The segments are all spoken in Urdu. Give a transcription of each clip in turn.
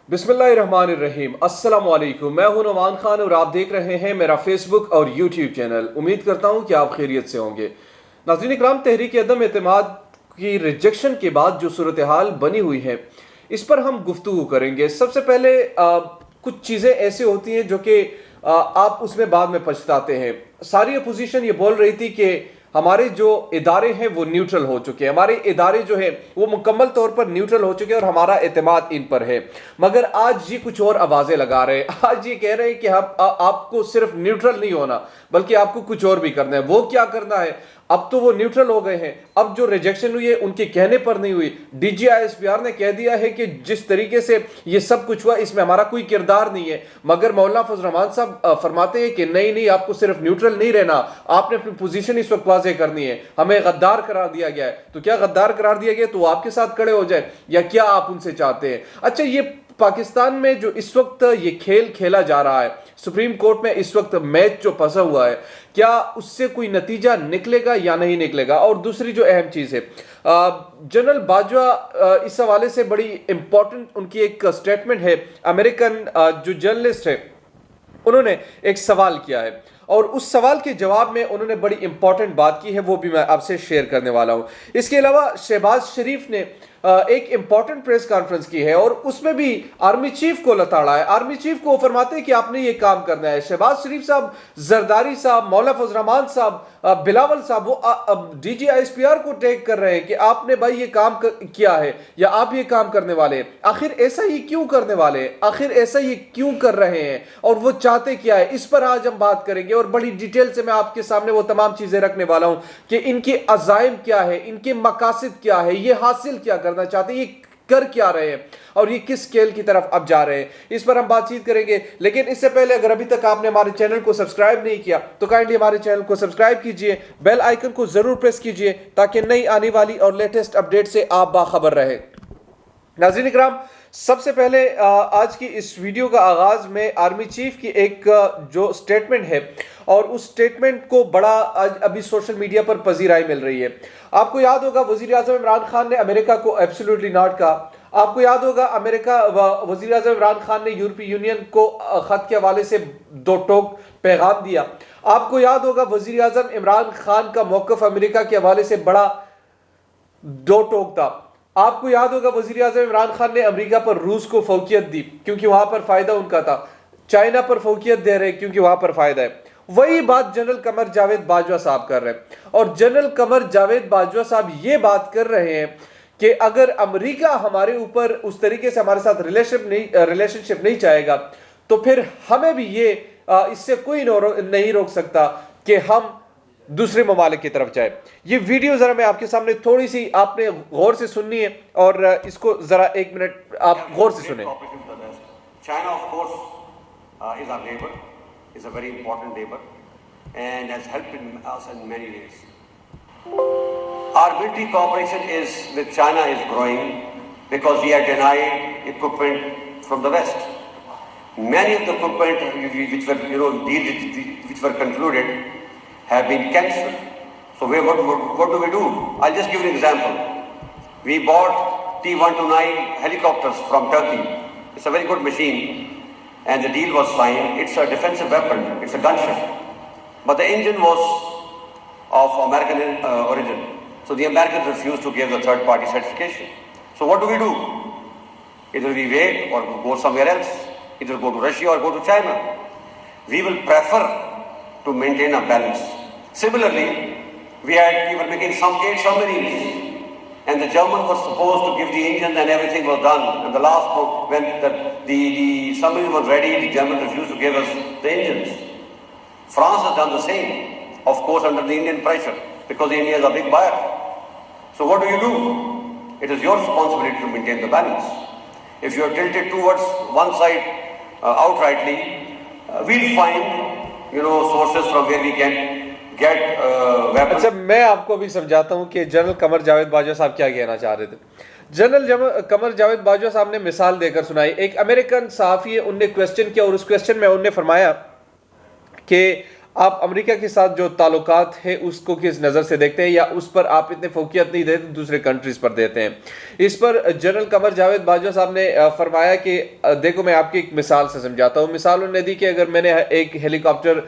بسم اللہ الرحمن الرحیم۔ السلام علیکم، میں ہوں نعمان خان اور آپ دیکھ رہے ہیں میرا فیس بک اور یوٹیوب چینل۔ امید کرتا ہوں کہ آپ خیریت سے ہوں گے۔ ناظرین اکرام، تحریک عدم اعتماد کی ریجیکشن کے بعد جو صورتحال بنی ہوئی ہے اس پر ہم گفتگو کریں گے۔ سب سے پہلے کچھ چیزیں ایسی ہوتی ہیں جو کہ آپ اس میں بعد میں پچھتاتے ہیں۔ ساری اپوزیشن یہ بول رہی تھی کہ ہمارے جو ادارے ہیں وہ نیوٹرل ہو چکے ہیں، ہمارے ادارے جو ہیں وہ مکمل طور پر نیوٹرل ہو چکے ہیں اور ہمارا اعتماد ان پر ہے۔ مگر آج یہ کچھ اور آوازیں لگا رہے ہیں، آج یہ کہہ رہے ہیں کہ آپ کو صرف نیوٹرل نہیں ہونا بلکہ آپ کو کچھ اور بھی کرنا ہے۔ وہ کیا کرنا ہے؟ اب تو وہ نیوٹرل ہو گئے ہیں، اب جو ریجیکشن ہوئی ہے ان کے کہنے پر نہیں ہوئی۔ D G I S P R نے کہہ دیا ہے کہ جس طریقے سے یہ سب کچھ ہوا اس میں ہمارا کوئی کردار نہیں ہے، مگر مولانا فضل الرحمان صاحب فرماتے ہیں کہ نہیں، آپ کو صرف نیوٹرل نہیں رہنا، آپ نے اپنی پوزیشن اس وقت واضح کرنی ہے۔ ہمیں غدار قرار دیا گیا ہے، تو کیا غدار قرار دیا گیا تو وہ آپ کے ساتھ کھڑے ہو جائے یا کیا آپ ان سے چاہتے ہیں؟ اچھا، یہ پاکستان میں جو اس وقت یہ کھیل کھیلا جا رہا ہے، سپریم کورٹ میں اس وقت میچ جو پھنسا ہوا ہے، کیا اس سے کوئی نتیجہ نکلے گا یا نہیں نکلے گا؟ اور دوسری جو اہم چیز ہے، جنرل باجوہ اس حوالے سے بڑی امپورٹنٹ ان کی ایک سٹیٹمنٹ ہے۔ امریکن جو جرنلسٹ ہے انہوں نے ایک سوال کیا ہے اور اس سوال کے جواب میں انہوں نے بڑی امپورٹنٹ بات کی ہے، وہ بھی میں آپ سے شیئر کرنے والا ہوں۔ اس کے علاوہ شہباز شریف نے ایک امپورٹنٹ پریس کانفرنس کی ہے اور اس میں بھی آرمی چیف کو لتاڑا ہے۔ آرمی چیف کو فرماتے ہیں کہ آپ نے یہ کام کرنا ہے۔ شہباز شریف صاحب، زرداری صاحب، مولانا فضل الرحمان صاحب، بلاول صاحب، وہ D G I S P R کو ٹیگ کر رہے ہیں کہ آپ نے بھائی یہ کام کیا ہے یا آپ یہ کام کرنے والے ہیں۔ آخر ایسا یہ کیوں کرنے والے ہیں؟ آخر ایسا یہ کیوں کر رہے ہیں اور وہ چاہتے کیا ہے؟ اس پر آج ہم بات کریں گے اور بڑی ڈیٹیل سے میں آپ کے سامنے وہ تمام چیزیں رکھنے والا ہوں کہ ان کے عزائم کیا ہے، ان کے مقاصد کیا ہے، یہ حاصل کیا کرنا چاہتے ہیں، یہ کر کیا رہے ہیں اور یہ کس اسکیل کی طرف اب جا رہے ہیں۔ اس پر ہم بات چیت کریں گے، لیکن اس سے پہلے اگر ابھی تک آپ نے ہمارے چینل کو سبسکرائب نہیں کیا تو کائنڈلی ہمارے چینل کو سبسکرائب کیجئے، بیل آئیکن کو ضرور پریس کیجئے تاکہ نئی آنے والی اور لیٹسٹ اپڈیٹ سے آپ باخبر رہیں۔ ناظرین اکرام، سب سے پہلے آج کی اس ویڈیو کا آغاز میں آرمی چیف کی ایک جو سٹیٹمنٹ ہے اور اس سٹیٹمنٹ کو بڑا ابھی سوشل میڈیا پر پذیرائی مل رہی ہے۔ آپ کو یاد ہوگا وزیر اعظم عمران خان نے امریکہ کو ایبسولوٹلی ناٹ کہا۔ آپ کو یاد ہوگا وزیر اعظم عمران خان نے یورپی یونین کو خط کے حوالے سے دو ٹوک پیغام دیا۔ آپ کو یاد ہوگا وزیر اعظم عمران خان کا موقف امریکہ کے حوالے سے بڑا دو ٹوک تھا۔ آپ کو یاد ہوگا وزیر اعظم عمران خان نے امریکہ پر روس کو فوقیت دی کیونکہ وہاں پر فائدہ ان کا تھا، چائنا پر فوقیت دے رہے کیونکہ وہاں پر فائدہ ہے۔ وہی بات جنرل قمر جاوید باجوہ صاحب کر رہے ہیں اور جنرل قمر جاوید باجوہ صاحب یہ بات کر رہے ہیں کہ اگر امریکہ ہمارے اوپر اس طریقے سے ہمارے ساتھ ریلیشن شپ نہیں چاہے گا تو پھر ہمیں بھی یہ اس سے کوئی نہیں روک سکتا کہ ہم دوسرے ممالک کی طرف جائے۔ یہ ویڈیو ذرا میں آپ کے سامنے تھوڑی سی آپ نے غور سے سننی ہے اور اس کو ذرا ایک منٹ آپ غور سے سنیں۔ China, of course, is our neighbor, is a very important neighbor, and has helped us in many ways. Our military cooperation with China is growing because we are denied equipment from the West. Many of the equipment deals which were concluded have been cancelled. So what do we do? I'll just give you an example. We bought T-129 helicopters from Turkey. It's a very good machine and the deal was signed. It's a defensive weapon, it's a gunship. But the engine was of American origin. So the Americans refused to give the third party certification. So what do? Either we wait or go somewhere else. Either go to Russia or go to China. We will prefer to maintain a balance. Similarly, we were making some 8 submarines and the Germans were supposed to give the engines and everything was done. And the last one, when the submarine was ready, the Germans refused to give us the engines. France has done the same, of course under the Indian pressure, because India is a big buyer. So what do? It is your responsibility to maintain the balance. If you are tilted towards one side outrightly, we'll find sources from where we can get weapons. اچھا، میں آپ کو بھی سمجھاتا ہوں کہ جنرل قمر جاوید باجوہ صاحب کیا کہنا چاہ رہے تھے۔ جنرل قمر جاوید باجوہ صاحب نے مثال دے کر سنائی۔ ایک امریکن صحافی ہے، ان نے کویسچن کیا اور اس کویسچن میں انہوں نے فرمایا کہ آپ امریکہ کے ساتھ جو تعلقات ہے اس کو کس نظر سے دیکھتے ہیں، یا اس پر آپ اتنے فوقیت نہیں دیتے دوسرے کنٹریز پر دیتے ہیں؟ اس پر جنرل قمر جاوید باجوہ صاحب نے فرمایا کہ دیکھو میں آپ کی ایک مثال سے سمجھاتا ہوں. مثال انہوں نے دی کہ اگر میں نے ایک ہیلی کاپٹر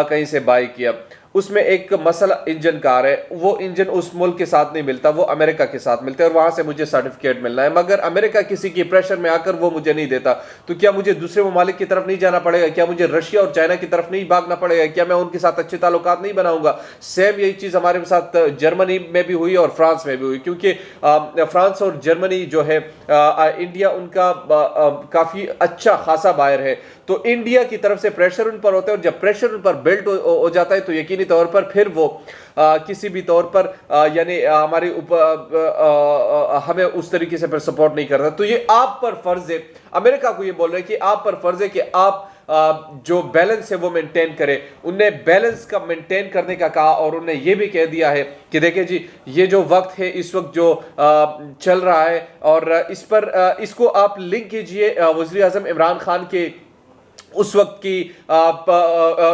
کہیں سے بائی کیا، اس میں ایک مسئلہ انجن کار ہے، وہ انجن اس ملک کے ساتھ نہیں ملتا، وہ امریکہ کے ساتھ ملتا ہے اور وہاں سے مجھے سرٹیفکیٹ ملنا ہے، مگر امریکہ کسی کی پریشر میں آ کر وہ مجھے نہیں دیتا، تو کیا مجھے دوسرے ممالک کی طرف نہیں جانا پڑے گا؟ کیا مجھے رشیا اور چائنا کی طرف نہیں بھاگنا پڑے گا؟ کیا میں ان کے ساتھ اچھے تعلقات نہیں بناؤں گا؟ سیم یہی چیز ہمارے ساتھ جرمنی میں بھی ہوئی اور فرانس میں بھی ہوئی، کیونکہ فرانس اور جرمنی جو ہے انڈیا ان کا کافی اچھا خاصا بائر ہے، تو انڈیا کی طرف سے پریشر ان پر ہوتا ہے، اور جب پریشر ان پر بلٹ ہو جاتا ہے تو یقینی طور پر پھر وہ کسی بھی طور پر یعنی ہمیں اس طریقے سے پھر سپورٹ نہیں کرتا. تو یہ آپ پر فرض ہے، امریکہ کو یہ بول رہے ہیں کہ آپ پر فرض ہے کہ آپ جو بیلنس ہے وہ مینٹین کرے. انہیں بیلنس کا مینٹین کرنے کا کہا، اور انہیں یہ بھی کہہ دیا ہے کہ دیکھیں جی یہ جو وقت ہے اس وقت جو چل رہا ہے، اور اس کو آپ لنک کیجئے وزیر اعظم عمران خان کے اس وقت کی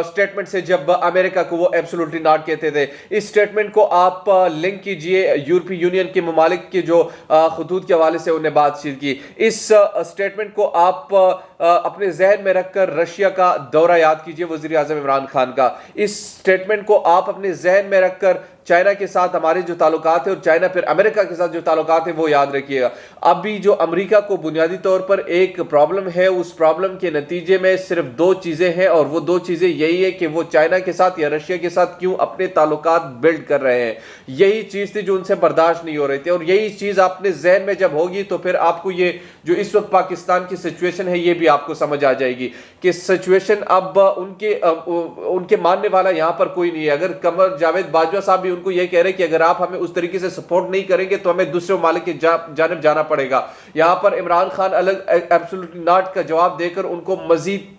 سٹیٹمنٹ سے جب امریکہ کو وہ ایبسولوٹلی ناٹ کہتے تھے. اس سٹیٹمنٹ کو آپ لنک کیجئے یورپی یونین کے ممالک کے جو خطوط کے حوالے سے انہیں بات چیت کی. اس سٹیٹمنٹ کو آپ اپنے ذہن میں رکھ کر رشیا کا دورہ یاد کیجئے وزیر اعظم عمران خان کا. اس سٹیٹمنٹ کو آپ اپنے ذہن میں رکھ کر چائنا کے ساتھ ہمارے جو تعلقات ہیں اور چائنا پھر امریکہ کے ساتھ جو تعلقات ہیں وہ یاد رکھیے گا. ابھی جو امریکہ کو بنیادی طور پر ایک پرابلم ہے، اس پرابلم کے نتیجے میں صرف دو چیزیں ہیں، اور وہ دو چیزیں یہی ہے کہ وہ چائنا کے ساتھ یا رشیا کے ساتھ کیوں اپنے تعلقات بلڈ کر رہے ہیں. یہی چیز تھی جو ان سے برداشت نہیں ہو رہی تھی، اور یہی چیز اپنے ذہن میں جب ہوگی تو پھر آپ کو یہ جو اس وقت پاکستان کی سچویشن ہے یہ بھی آپ کو سمجھ آ جائے گی کہ سچویشن اب ان کے ماننے والا یہاں پر کوئی نہیں ہے. اگر قمر جاوید باجوہ صاحب بھی ان کو یہ کہہ رہے کہ اگر آپ ہمیں اس طریقے سے سپورٹ نہیں کریں گے تو ہمیں دوسرے ممالک کی جانب جانا پڑے گا. یہاں پر عمران خان الگ ایبسولوٹلی ناٹ کا جواب دے کر ان کو مزید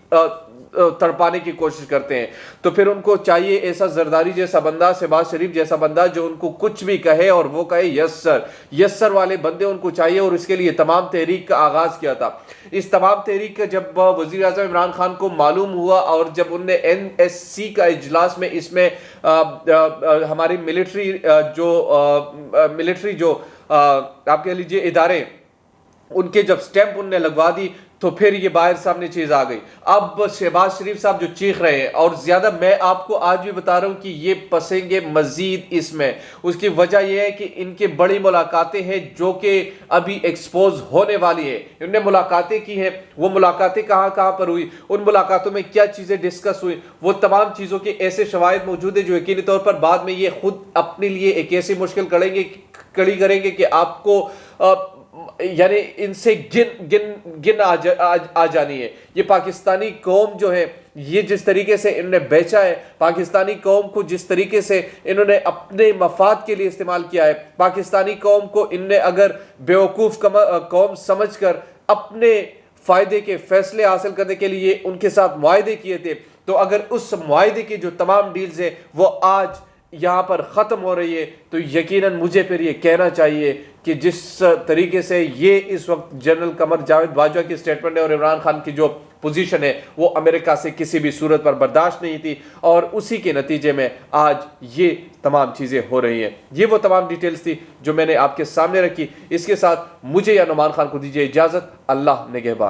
تڑپانے کی کوشش کرتے ہیں. تو پھر ان کو چاہیے ایسا زرداری جیسا بندہ، شہباز شریف جیسا بندہ جو ان کو کچھ بھی کہے اور وہ کہے یس سر. یس سر والے بندے ان کو چاہیے، اور اس کے لیے تمام تحریک کا آغاز کیا تھا. اس تمام تحریک کا جب وزیر اعظم عمران خان کو معلوم ہوا، اور جب انہوں نے NSC کا اجلاس میں اس میں ہماری ملٹری جو آپ کہہ لیجئے ادارے، ان کے جب سٹیمپ انہوں نے لگوا دی تو پھر یہ باہر سامنے چیز آ گئی. اب شہباز شریف صاحب جو چیخ رہے ہیں، اور زیادہ میں آپ کو آج بھی بتا رہا ہوں کہ یہ پسیں گے مزید اس میں. اس کی وجہ یہ ہے کہ ان کے بڑی ملاقاتیں ہیں جو کہ ابھی ایکسپوز ہونے والی ہیں. انہوں نے ملاقاتیں کی ہیں، وہ ملاقاتیں کہاں پر ہوئی، ان ملاقاتوں میں کیا چیزیں ڈسکس ہوئی، وہ تمام چیزوں کے ایسے شواہد موجود ہیں جو یقینی طور پر بعد میں یہ خود اپنے لیے ایک ایسی مشکل کڑی کریں گے کہ آپ کو یعنی ان سے گن آ جانی ہے. یہ پاکستانی قوم جو ہے، یہ جس طریقے سے انہوں نے بیچا ہے، پاکستانی قوم کو جس طریقے سے انہوں نے اپنے مفاد کے لیے استعمال کیا ہے، پاکستانی قوم کو ان نے اگر بیوقوف قوم سمجھ کر اپنے فائدے کے فیصلے حاصل کرنے کے لیے ان کے ساتھ معاہدے کیے تھے، تو اگر اس معاہدے کی جو تمام ڈیلز ہیں وہ آج یہاں پر ختم ہو رہی ہے، تو یقیناً مجھے پھر یہ کہنا چاہیے کہ جس طریقے سے یہ اس وقت جنرل قمر جاوید باجوہ کی سٹیٹمنٹ ہے اور عمران خان کی جو پوزیشن ہے وہ امریکہ سے کسی بھی صورت پر برداشت نہیں تھی، اور اسی کے نتیجے میں آج یہ تمام چیزیں ہو رہی ہیں. یہ وہ تمام ڈیٹیلز تھی جو میں نے آپ کے سامنے رکھی. اس کے ساتھ مجھے یا نعمان خان کو دیجیے اجازت. اللہ نگہبان.